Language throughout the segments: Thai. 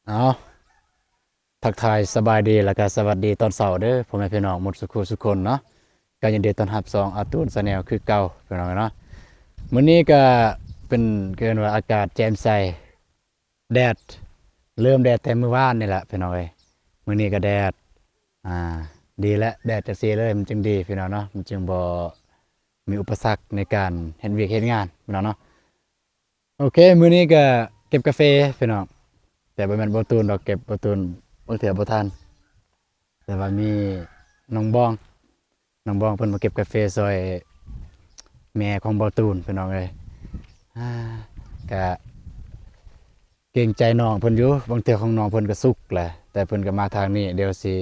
เอาทักทายสบายดีแล้วก็สวัสดีตอนเช้าเด้อพ่อแม่พี่น้องหมดสุขคนเนาะก็ยินดีต้อนรับสองอาตูนสแนลคือเก่าพี่น้องเนาะมื้อนี้ก็เป็นเกินว่าอากาศแจ่มใสแดดเริ่มแดดแต่มื้อวานนี่แหละพี่น้องเอ้ยมื้อนี้ก็แดดอ่าดีแล้วแดดจังซี่เลยมันจึงดีพี่น้องเนาะมันจึงบ่มีอุปสรรคในการเฮ็ดเวียกเฮ็ดงานพี่น้องเนาะโอเคมื้อนี้ก็เก็บกาแฟพี่น้องแต่บ่แม่นบ่ตูนดอกเก็บบ่ตูนบางเทื่อบ่ทัน แต่ว่ามีน้องบองน้องบองเพิ่นมาเก็บกาแฟซอยแม่ของเบาตูนพี่น้องเอ้ยอ่าก็เกรงใจน้องเพิ่นอยู่บางเทื่อของน้องเพิ่นก็สุกแหละแต่เพิ่นก็มาทางนี้เดี๋ยวสิ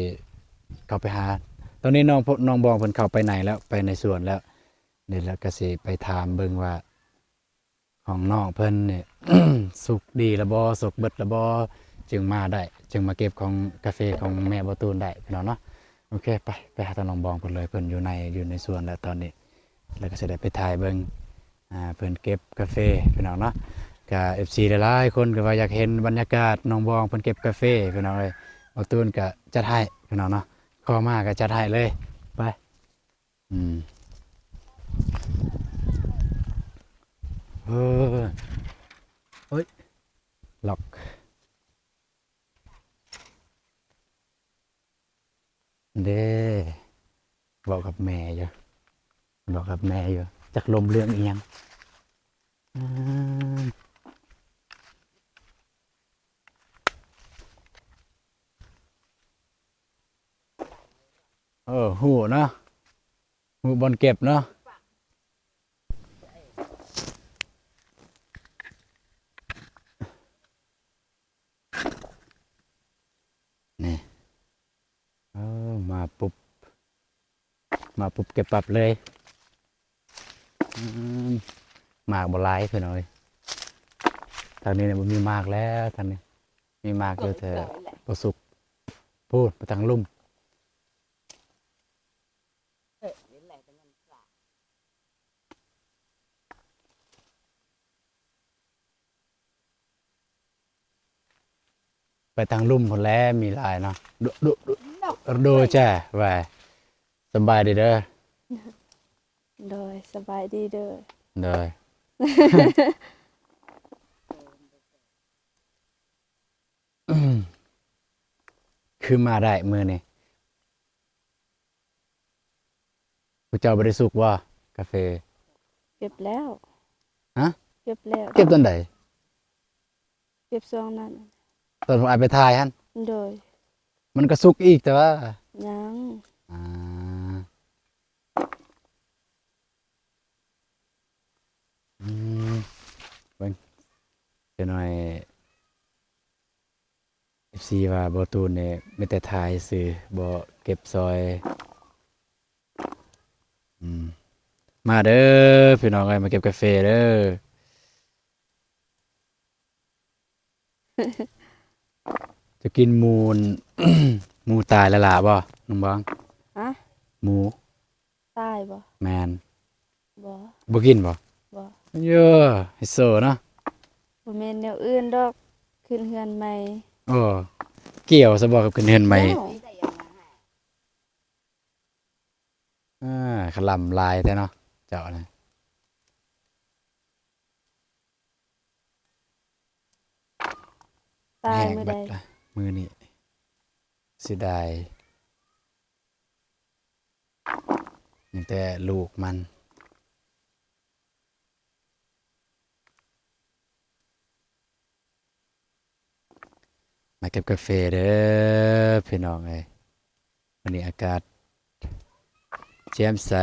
เข้าไปหาตอนนี้น้องบองเพิ่นเข้าไปไหนแล้วไปในสวนแล้วเดี๋ยวเราก็สิไปถามเบิ่งว่าของน้องเพิ่นนี่ สุกดีแล้วบ่สุกเบิดแล้วบ่จึงมาได้จึงมาเก็บของกาแฟของแม่เบาตูนได้พี่น้องเนาะ โอเคไปหาทางน้องบองเพิ่นเลยเพิ่นอยู่ในสวนแล้วตอนนี้แล้วก็สิได้ไปถ่ายเบิ่งเพิ่นเก็บกาแฟพี่น้องเนาะก็ FC หลายๆคนก็ว่าอยากเห็นบรรยากาศน้องบองเพิ่นเก็บกาแฟพี่น้องเอ้ยบ่ตูนก็จัดให้พี่น้องเนาะขอมาก็จัดให้เลยไปอืมเออเฮ้ยล็อกเด้บอกกับแม่อยู่บอกกับแม่อยู่จักลมเรื่องอีหยังอืม หูเนาะหูบอลเก็บเนาะนี่มาปุ๊บเก็บปับเลยอืมหมากบ่หลายเพิ่นเอ้ยทางนี้เนี่ยบ่มีหมากแล้วทางนี้มีหมากอยู่แต่บ่สุกพูดไปทางลุ่มไปทางลุ่มพุ่นแหล้วมีหลายเนาะดูจ้ะว่าสำบายดีเด้อโดยสบายดีเด้อ เด้ออืมคือมาได้มื้อนี้ผู้เจ้าบ่ได้สุกบ่กาแฟเก็บแล้วฮะเก็บแล้วเก็บตอนใดเก็บช่วงนั้นตอนผมเอาไปถ่ายหั่นโดยมันก็สุกอีกแต่ว่า ยังอ่าอืมเบิ่งเดี๋ยวหน่อย FC ว่าบ่ตูนเนี่ยมีแต่ถ่ายซื่อบ่เก็บซอยอืมมาเด้อพี่น้องเอ้ยมาเก็บกาแฟเด้อจะกินหมูน หมูตายแล้วล่ะบ่น้องบองฮะหมูตายบ่แม่นบ่บ่กินบ่บ่เย้อไฮโซเนาะบ่แม่นแนวอื่นดอกขึ้นเฮือนใหม่อ้อเกี่ยวซะบ่กับขึ้นเฮือนใหม่แล้วอาขะหล่ำลายแท้เนาะเจ้าน่ะตายแห้งมื้อใดเบิดละมื้อนี้เสียดายตั้งแต่ลูกมัน มาเก็บกาแฟเด้อพี่น้องเอ้ยวันนี้อากาศแจ่มใส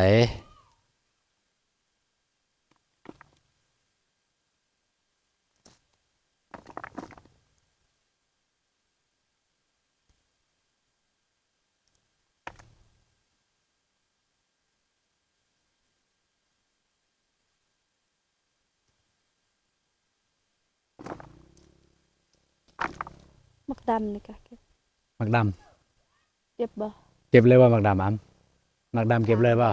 มักดำนี่ก็เก็บมักดเก็บบ่ำเก็บเลยว่ามักดำมักดำเก็บเลยว่า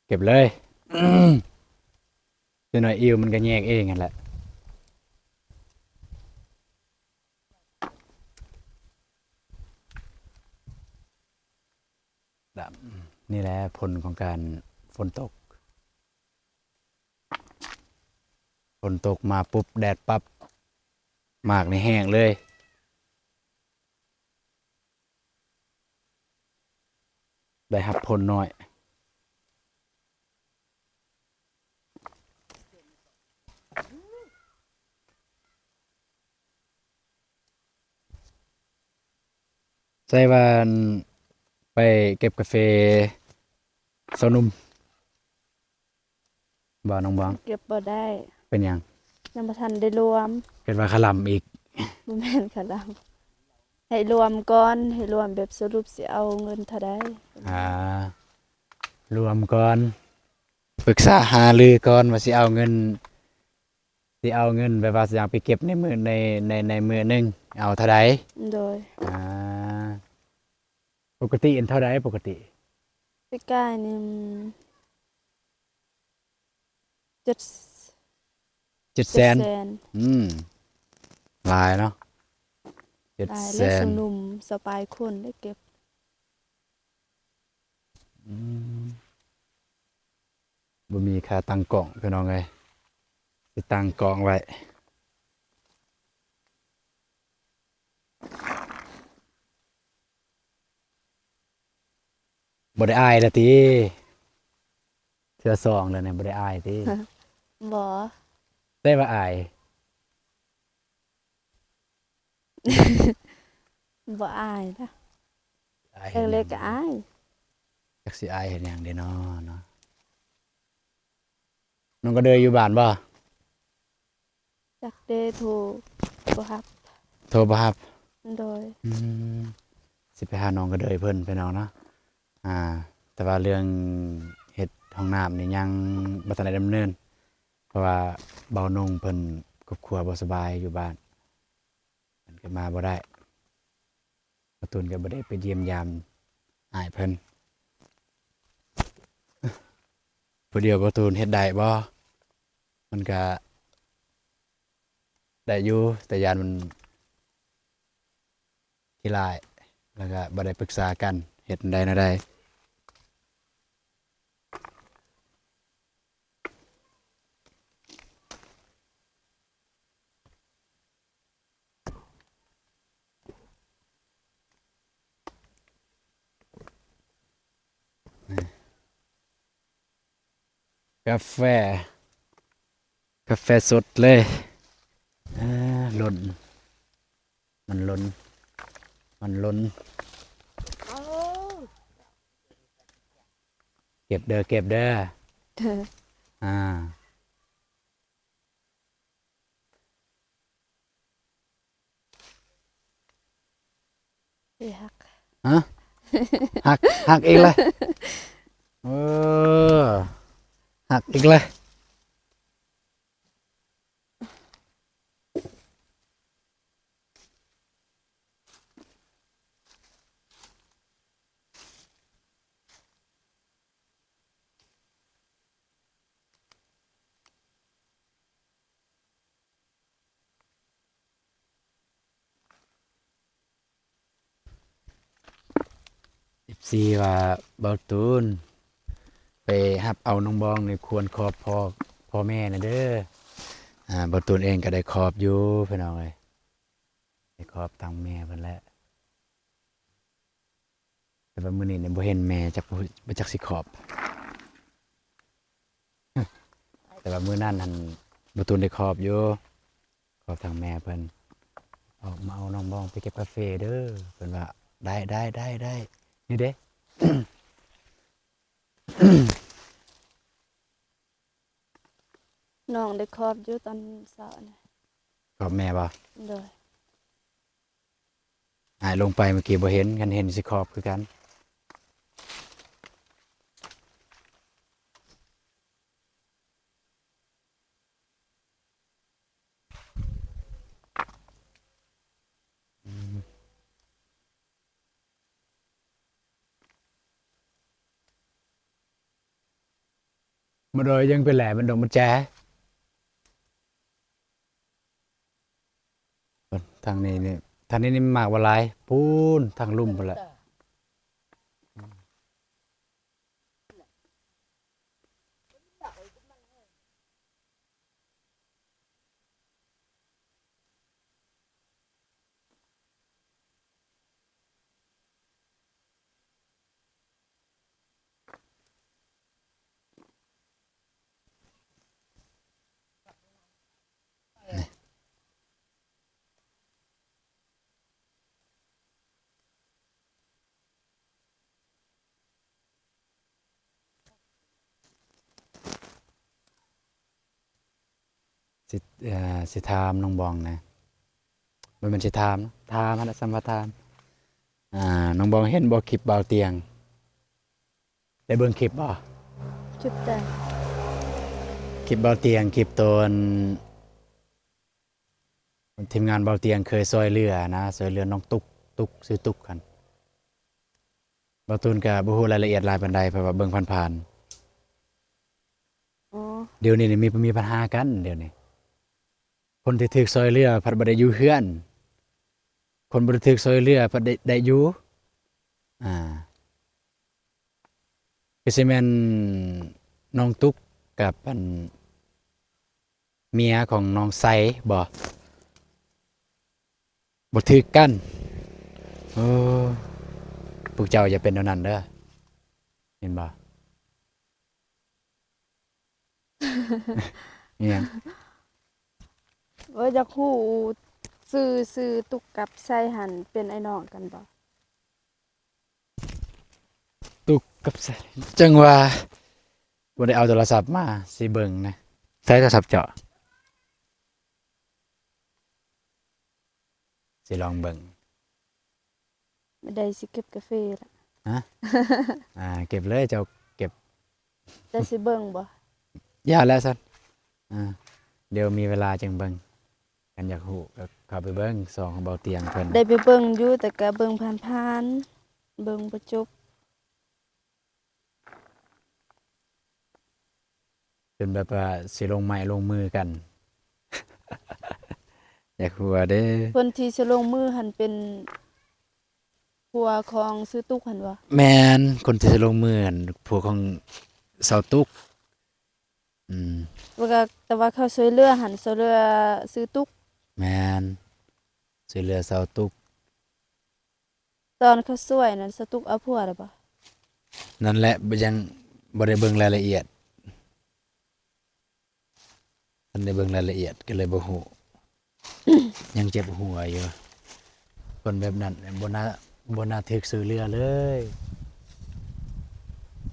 เก็บเลยเดี๋ยวหน่อยอิวมันก็แยกเองนั่นแหละ นี่แหละผลของการฝนตกฝนตกมาปุ๊บแดดปั๊บหมากในแห้งเลยได้รับผลน้อยใช่ว่าไปเก็บกาแฟสนุมบ่น้องบองเก็บบ่ได้ เป็นหยัง ยังบ่ทันได้รวม เป็นว่าขลำอีก บ่แม่นค่ะเราให้รวมก่อนให้รวมแบบสรุปสิเอาเงินเท่าใด รวมก่อนปรึกษาหารือก่อนว่าสิเอาเงินแบบว่าสิอยากไปเก็บในมือในมือหนึงเอาเท่าใด โดย อ่าปกติอันเท่าใดปกติปีกายนี่เจ็ด 700,000 แสน หลายเนาะ ตายและส 700,000 นุมสปายคนได้เก็บ อืมบ่มีค่าตั้งกล่องพี่น้องเอ้ยสิตั้งกล่องไว้บ่ได้อายละติเทื่อสองแล้วเนี่ยบ่ได้อายติ บ่ ได้ว่าอาย บ่อายนะ อายเฮ็ดห เล็ ยั ก ง ๆก็อาย จักสิอายเฮ็ดหยังเด้เนาะเนาะน้องก็เดยอยู่บ้านบ่ จักเดโทรบ่รับ โทรบ่รับ โดย อืมสิไปหาน้องก็เดยเพิ่นไปน้องเนาะแต่ว่าเรื่องเฮ็ดห้องน้ำนี่ยังบ่ทันได้ดำเนินเพราะว่าเบานุ่งเพิ่นครอบครัวบ่สบายอยู่บ้านเพิ่นก็มาบ่ได้ประตูนก็บ่ได้ไปเยี่ยมยามอ้ายเพิ่นผู้เดียวประตูนเฮ็ดได้บ่มันก็ได้อยู่แต่ยานมันขี้ร้ายแล้วก็บ่ได้ปรึกษากันเฮ็ดได้แนวใดกาแฟกาแฟสดเลยหล่นมันหล่นมันหล่นเก็บเด้อเก็บเด้ออ่า สิฮัก ฮะหักหักอีกเลยเออหักอีกเลย14ว่าเบาตูนไปหับเอาน้องบองในควรขอบพ่อแม่นะเด้อเบาตูนเองก็ได้ขอบอยู่พี่น้องเอ้ยได้ขอบทางแม่เพิ่นแหละแต่ว่ามื้อนี้เนี่ยบ่เห็นแม่จักบ่จักสิขอบแต่ว่ามื้อนั้นหั่นเบาตูนได้ขอบอยู่ขอบทางแม่เพิ่นออกมาเอาน้องบองไปเก็บกาแฟเด้อเพิ่นว่าได้นี่เด้ น้องได้ครอบอยู่ตอนเช้านี่ ขอบแม่บ่ โดย หายลงไปเมื่อกี้บ่เห็นกันเห็นสิขอบคือกันมาโดยยังเป็นแหล่มันดงมันแจทางนี้นี่ทางนี้นี่หมากว่าหลายพูนทางลุ่มพุ่นแหละ สิสิถามน้องบองนะบ่แม่นสิถามถามหั่นแหละซ้ำว่าถามน้องบองเห็นบ่คลิปเบาเตียงได้เบิ่งคลิปบ่ จุดแต่ คลิปเบาเตียงคลิปตอนทีมงานเบาเตียงเคยซอยเรือนะซอยเรือน้องตุกซื้อตุกกันเบาตูนก็บ่ฮู้รายละเอียดหลายปานใดเพราะว่าเบิ่งผ่าน อ๋อ ๆเดี๋ยวนี้นี่มีปัญหากันเดี๋ยวนี้คนที่ถูกซอยเรือเพัดบ่ได้อยู่เฮือน คนบ่ได้ถูกซอยเรือเพัดได้อยู่อ่าก็สิแม่นน้องตุกกับอันเมียของน้องไสบ่ถูกกันโอ้พวกเจ้าอย่าเป็นเท่านั้นเด้อเห็นบ่ อิหยัง ว่าอยากฮู้ซื้อตุกกับไส้หันเป็นไอ้น้องกันบ่ ตุกกับไสจังว่าบ่ได้เอาโทรศัพท์มาสิเบิ่งนะใช้โทรศัพท์เจาะสิลองเบิ่ง ไม่ได้สิเก็บกาแฟล่ะ เก็บเลยเจ้าเก็บ ได้สิเบิ่งบ่ ยาแล้วซั่นเดี๋ยวมีเวลาจังเบิ่งกันอยากฮู้ก็เข้าไปเบิ่งซองของเบาเตียงเพิ่น ได้ไปเบิ่งอยู่แต่ก็เบิ่งผ่านๆเบิ่งบ่จบ เป็นแบบว่าสิลงไม้ลงมือกัน อยากฮู้ว่าเด้ คนที่สิลงมือหันเป็นผัวของซื้อตุกหันบ่ แม่นคนที่สิลงมือหั่นพวกของสาวตุกอืม ว่าก็แต่ว่าเขาช่วยเหลือหันช่วยเหลือซื้อตุก แม่นช่วยเหลือสาวตุก ตอนเขาช่วยนั้นซื้อตุกเอาผัวได้บ่ นั่นแหละยังบ่ได้เบิ่งรายละเอียดทันได้เบิ่งรายละเอียดก็เลยบ่ฮู้ ยังเจ็บหัวอยู่คนแบบนั้นบ่น่าถูกซื้อเรือเลย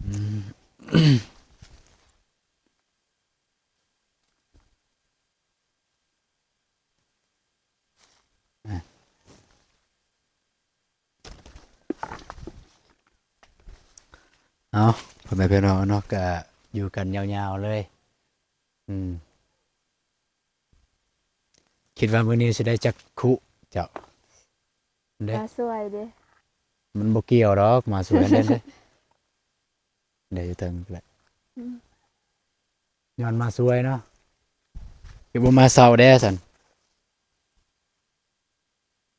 อืม เอาพ่อแม่พี่น้องเนาะก็อยู่กันยาวๆเลยอืมคิดว่ามื้อนี้สิได้จักคุเจ้าเด้ มาช่วยเด้ มันบ่เกี่ยวดอกมาสวยเด้เด้ได้อยู่เทิงแหละย้อนมาสวยเนาะคือบ่มาเช้าแด้ซั่น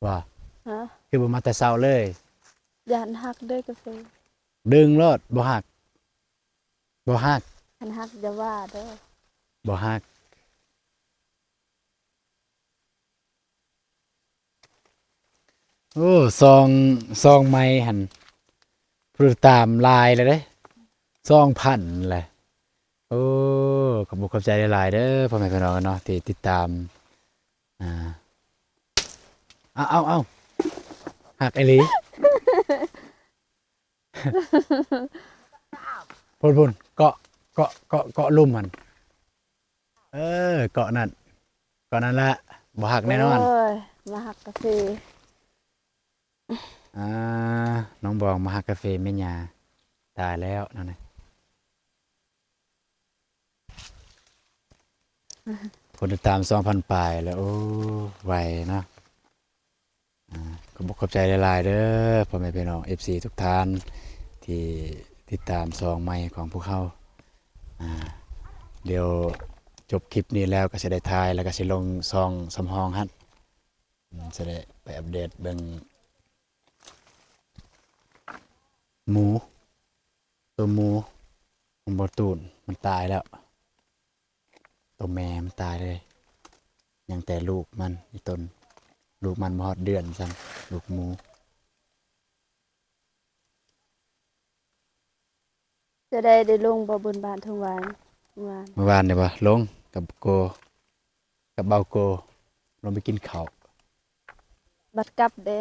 ว่า ฮะ คือบ่มาแต่เช้าเลย ยานฮักเด้อกาแฟ ดึงโลดบ่ฮักบ่ฮัก คันฮักอย่าว่าเด้อ บ่ฮักโอ้ซองไม้หั่นพูดตามลายเลยเด้ซองพันแหละโอ้ขอบคุณขอบใจหลายๆเด้อพ่อแม่พี่น้องเนาะที่ติดตามอ่าเอาหักไอ้หลี พุ่นเกาะลุ่มมันเกาะนั่นแหละบ่หักแน่นอน โอ้ยมาฮักกาแฟ อ่าน้องบองมาหักกาแฟแม่ยาตายแล้วนั่นน่ะคนติดตาม 2,000 ปลายแล้วโอ้ไวเนาะขอบคุณขอบใจหลายๆเด้อพ่อแม่พี่น้อง FC ทุกท่านที่ติดตามซองไม้ของพวกเขาอ่าเดี๋ยวจบคลิปนี้แล้วก็จะได้ทายแล้วก็สิลงซองสำรองฮั่นจะได้ไปอัปเดตเบิ่งหมูตัวหมูของบ่ตูนมันตายแล้วตัวแม่มันตายเลยยังแต่ลูกมันอีตนลูกมันบ่ฮอดเดือนซ้ํลูกหมู จะได้ลงบ่บนบานทั้งวันวาน เมื่อวานเนี่ยบ่ลงกับโกกับเบาโกลงไปกินข้าว บัดกลับเด้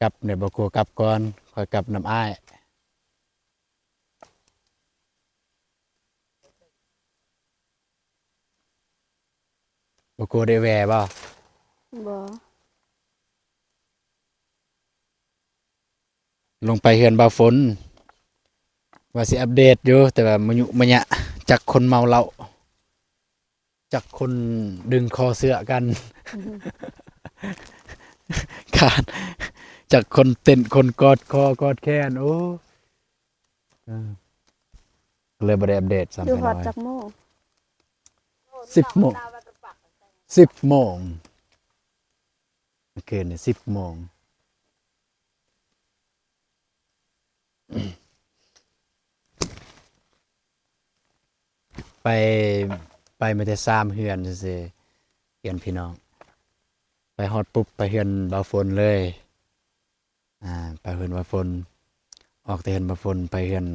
กลับเนี่ยเบาโกกลับก่อนค่อยกลับน้ำอ้าย บ่กลัวได้แหวบ่ บ่ ลงไปเฮือนบ่าวฝนว่าสิอัปเดตอยู่แต่ว่ามายุมะยะจากคนเมาเหล้าจากคนดึงคอเสื้อกัน การจากคนเต้นคนกอดคอกอดแขนโอ้เออเลยบ่ได้อัปเดตซ้ำ อยู่ ไป ฮอด น้อย จักโมง 10 โมง10 โมงเมื่อคืนนี่10 โมงไปไปไม่ได้3เฮือนซื่อๆเฮือนพี่น้องไปฮอดปุ๊บไปเฮือนบ่าวฝนเลยไปเฮือนบ่าวฝนออกแต่เฮือนบ่าวฝนไปเฮือน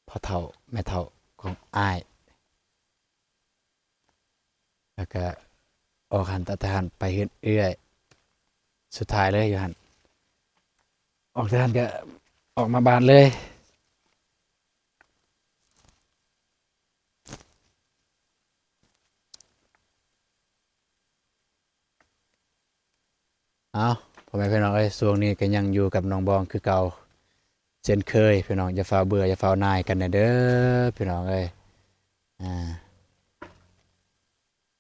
พ่อเฒ่าแม่เฒ่าของอ้ายแล้วก็ออกหันตะทหารไปเฮือนเอื้อยสุดท้ายเลยอยู่หันออกทหารก็ออกมาบ้านเลยเอาพ่อแม่พี่น้องเอ้ยช่วงนี้ก็ยังอยู่กับน้องบองคือเก่าเช่นเคยพี่น้องอย่าฟ้าวเบื่ออย่าฟ้าวนายกันนะเด้อพี่น้องเอ้ยอ่า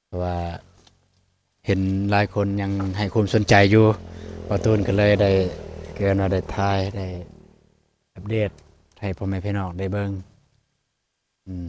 เพราะว่าเห็นหลายคนยังให้ความสนใจอยู่พอตูนก็เลยได้เกินมาได้ทายได้อัปเดตให้พ่อแม่พี่น้องได้เบิ่งอืม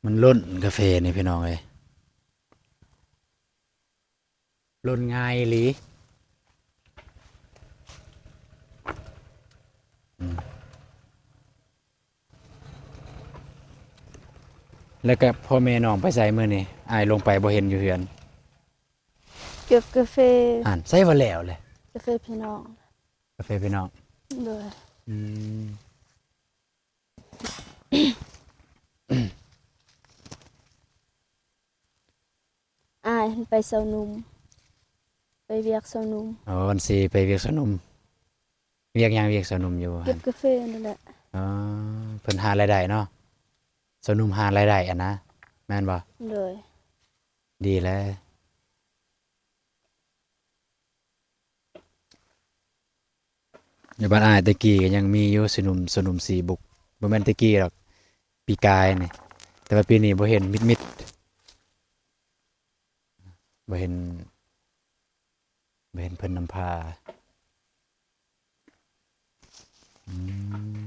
มันล้นกาแฟนี่พี่น้องเอ้ยล้นง่ายอีหลีแล้วก็พ่อแม่น้องไปใส่มื้อนี้อ้ายลงไปบ่เห็นอยู่เฮือน เก็บกาแฟ ใส่ว่าแล้วเลย กาแฟพี่น้อง กาแฟพี่น้อง โดย อืม อ้ายไปเซานุ่มไปเวียกเซานุ่ม อ๋อวันสิไปเวียกสนุมเวียกหยังเวียกสนุมอยู่ เก็ หั่ บ น กาแฟนั่นแหละ อ๋อเพิ่นหารายได้เนาะสนุมหารายได้อะนะแม่นบ่ โดย ดีแล้วอยู่บ้านอ้ายตะกี้ก็ยังมีอยู่สนุม4บุกบ่แม่นตะกี้หรอกปีกายนี่แต่ว่าปีนี้บ่เห็นมิดๆบ่เห็นเพิ่นนำพาอื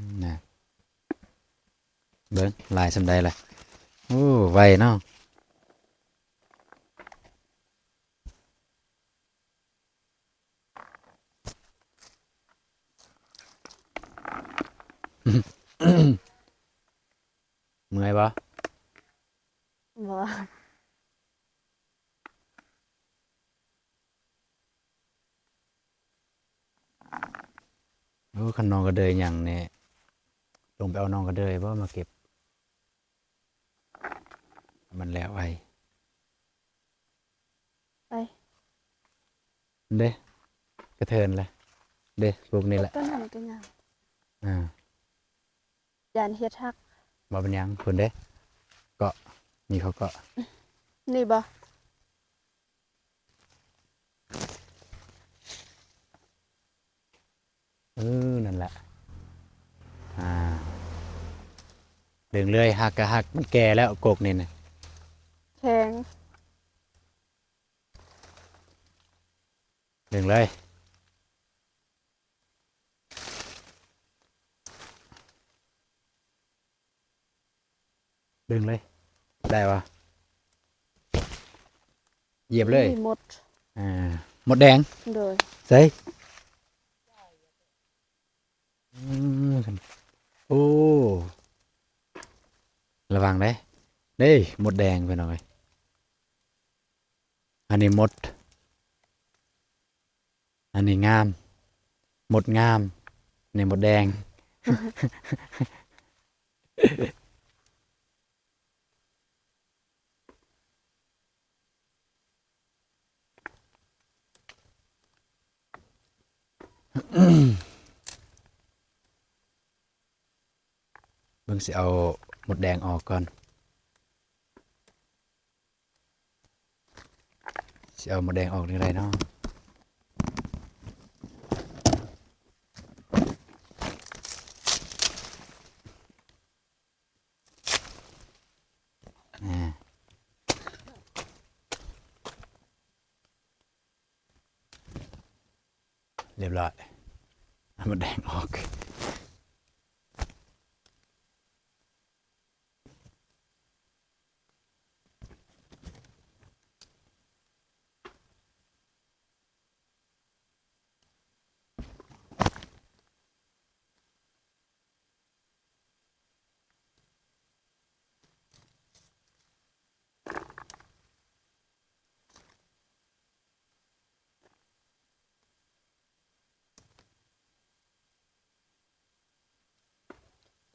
มน่ะเบิ่งหลายส่ำใดล่ะโอ้ไวเนาะ เมื่อยบ่ บ่ โอ้คันน้องกระเดยหยังนี่ลงไปเอาน้องกระเดยบ่มาเก็บมันแล้วไว้ ไป เด้กระเทินเลยเด้พวกนี้แหละ ต้นหันกันยัง อ่าย านเฮ็ดฮัก บ่เป็นหยังเพิ่นเด้เกาะนี่เขาเกาะ นี่บ่ นั่นแหละอ่าดึงเลยหักก็หักมันแก่แล้วกกนี่น่ะ แข็ง ดึงเลยดึงเลยได้ปะเหยียบเลย มีหมด อ่าหมดแดง โดย ใส่อืมโอ้ระวังเด้เด้หมดแดงไปหน่อยอันนี้หมดอันนี้งาม หมดงามในหมดแดง เบิ่งสิเอาหมดแดงออกก่อนสิเอาหมดแดงออกนี่ไรเนาะอ่าเรียบร้อยเอาหมดแดงออก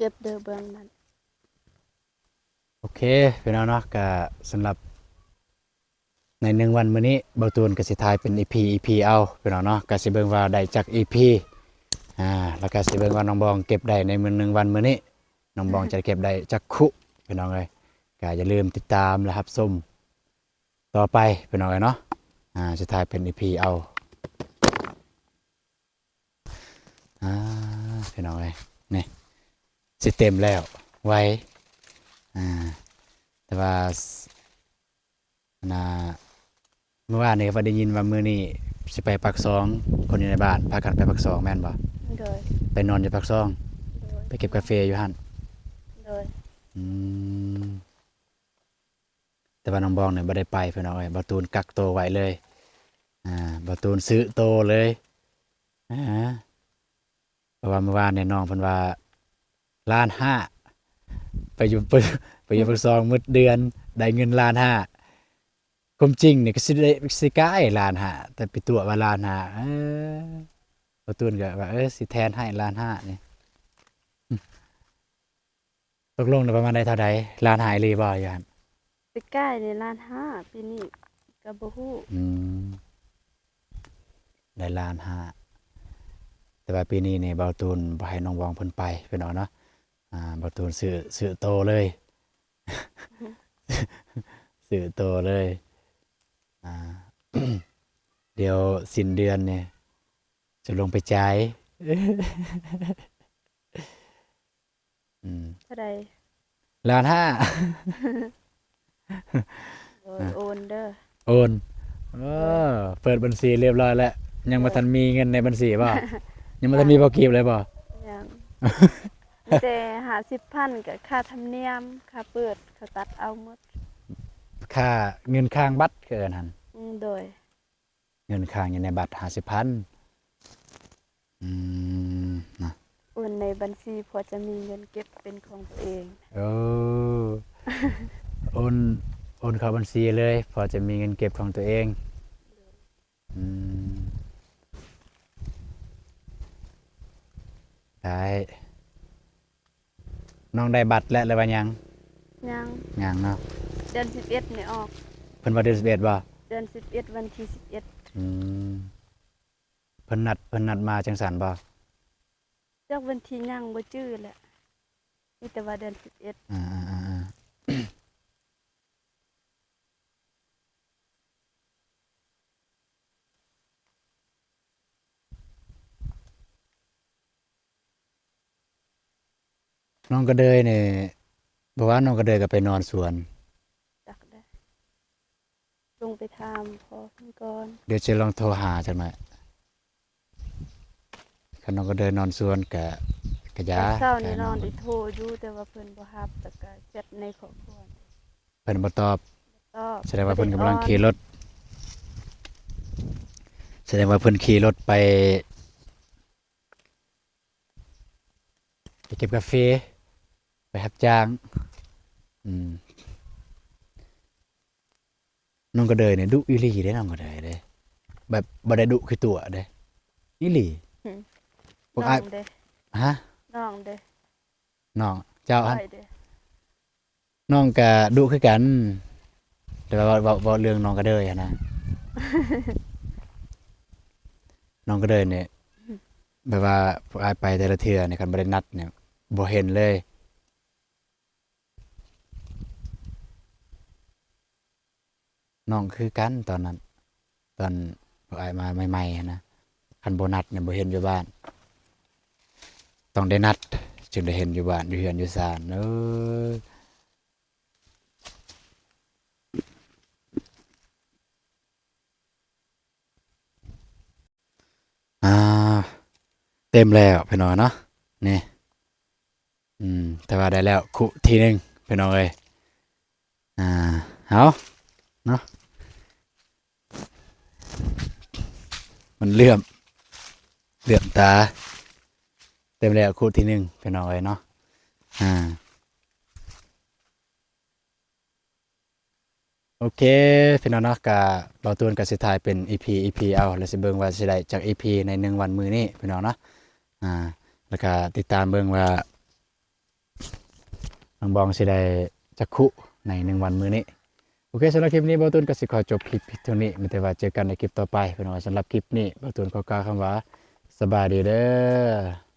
เก็บเด้อเบิ่งมัน โอเคพี่น้องเนาะก็สำหรับใน1วันมื้อนี้เบาตูนก็สิทายเป็น EP เอาพี่น้องเนาะก็สิเบิ่งว่าได้จัก EP แล้วก็สิเบิ่งว่าน้องบองเก็บได้ในมื้อ1วันมื้อนี้น้องบองจะเก็บได้จักคุพี่น้องเอ้ยก็อย่าลืมติดตามและรับชมต่อไปพี่น้องเอ้ยเนาะสุดท้ายเป็น EP เอาพี่น้องเอ้ยนี่สิเต็มแล้วไว้แต่ว่าน่าเมื่อวานนี้ว่าได้ยินว่ามื้อนี้สิไปปักซองคนอยู่ในบ้านพากันไปปักซองแม่นบ่ โดย ไปนอนอยู่ปักซอง โดย ไปเก็บกาแฟอยู่หั่น โดย อืมแต่ว่าน้องบองเนี่ยบ่ได้ไปพี่น้องเอ้ยบ่ตูนกักโตวไว้เลยบ่ตูนซื้อโตเลยเพราะว่าเมื่อวานเนี่ยน้องเพิ่นว่าล้านห้าไปอยู่ไปอยู่ปักซองหมดเดือนได้เงินล้านห้าความจริงเนี่ยก็สิได้สิกายล้านห้าแต่ไปตัวว่าล้านห้าบ่ตูนก็ว่าสิแทนให้ล้านห้านี่ตกลงได้ประมาณได้เท่าใดล้านห้าอีหลีบ่ย่าน ไปใกล้ในล้านห้าปีนี้ก็บ่ฮู้ ได้ล้านห้าแต่ว่าปีนี้เนี่ยเบาตูนบ่ให้น้องวองเพิ่นไปพี่น้องเนาะเบาตูนซื้อโตเลย ซื้อโตเลยอ่า เดี๋ยวสิ้นเดือนเนี่ยจะลงไปจ่าย เท่าใด ล้านห้า โดยโอนเด้อ โอนเปิดบัญชีเรียบร้อยแล้วยังบ่ทันมีเงินในบัญชีบ่ ยังบ่ทันมีพอกีบเลยบ่ ยังแต่50,000ก็ค่าธรรมเนียมค่าเปิดเขาตัดเอาหมด ค่าเงินค้างบัตรเกินหั่น โดย เงินค้างอยู่ในบัตร50,000นะ โอนในบัญชีพอจะมีเงินเก็บเป็นของตัวเอง โอ้ โอนเข้าบัญชีเลยพอจะมีเงินเก็บของตัวเองอืมได้น้องได้บัตรแล้วหรือว่ายัง ยัง ยังเนาะ เดือน11นี่ออก เพิ่นว่าเดือน11บ่ เดือน11วันที่11อืมเพิ่นนัดมาจังซั่นบ่ จักวันที่ยังบ่จื้อแหละมีแต่ว่าเดือน11อ่าๆน้องก็เดยนี่บ่ว่าน้องก็เดยก็ไปนอนสวน จักได้ลงไปถามพอเพิ่นก่อน เดี๋ยวจะลองโทรหาจังหน่อยคันน้องก็เดินนอนสวนกะยา เช้านี่นอนได้โทรอยู่แต่ว่าเพิ่นบ่รับแต่ก็แชทในครอบครัว เพิ่นบ่ตอบ ตอบ แสดงว่าเพิ่นกำลังขี่รถแสดงว่าเพิ่นขี่รถไปเก็บกาแฟไปรับจ้างน้องก็เดินเนี่ยดุอีหลีเด้น้องก็เดินเด้แบบบ่ได้ดุคือตัวเด้อีหลี พวก น้อ อ้าย งเด้ ฮะ น้องเด้ น้องเจ้าอัน อ้อยเด้ น้องก็ดุคือกันแต่ว่าเว้าเรื่องน้องก็เด้ออะนะ น้องก็เด้อเนี่ยแบบว่าพวกอ้ายไปแต่ละเทื่อเนี่ยคันบ่ได้นัดเนี่ยบ่เห็นเลยน้องคือกันตอนนั้น ตอนพวกอ้ายมาใหม่ๆอะนะคันบ่นัดเนี่ยบ่เห็นอยู่บ้านต้องได้นัดจึงได้เห็นอยู่บ้านอยู่เรือนอยู่ศาลอ่าเต็มแล้วพี่น้องเนาะนี่แต่ว่าได้แล้วคุทีหนึงพี่น้องเอ้ยอ่าเอาเนาะมันเหลื่อมตาเต็มแล้วคุทีหนึงพี่น้องเอ้ยเนาะอ่าโอเคพี่น้องเนาะกะเราตูนกับสิถ่ายเป็น EP เอาแล้วสิเบิ่งว่าสิได้จาก EP ใน1วันมื้อนี้พี่น้องเนาะอ่าแล้วก็ติดตามเบิ่งว่าน้องบองสิได้จักคุใน1วันมื้อนี้โอเคสำหรับคลิปนี้เบาตูนก็สิขอจบคลิปเพียงเท่านี้มีแต่ว่าเจอกันในคลิปต่อไปพี่น้องสำหรับคลิปนี้เบาตูนขอกล่าวคำว่าสบายดีเด้อ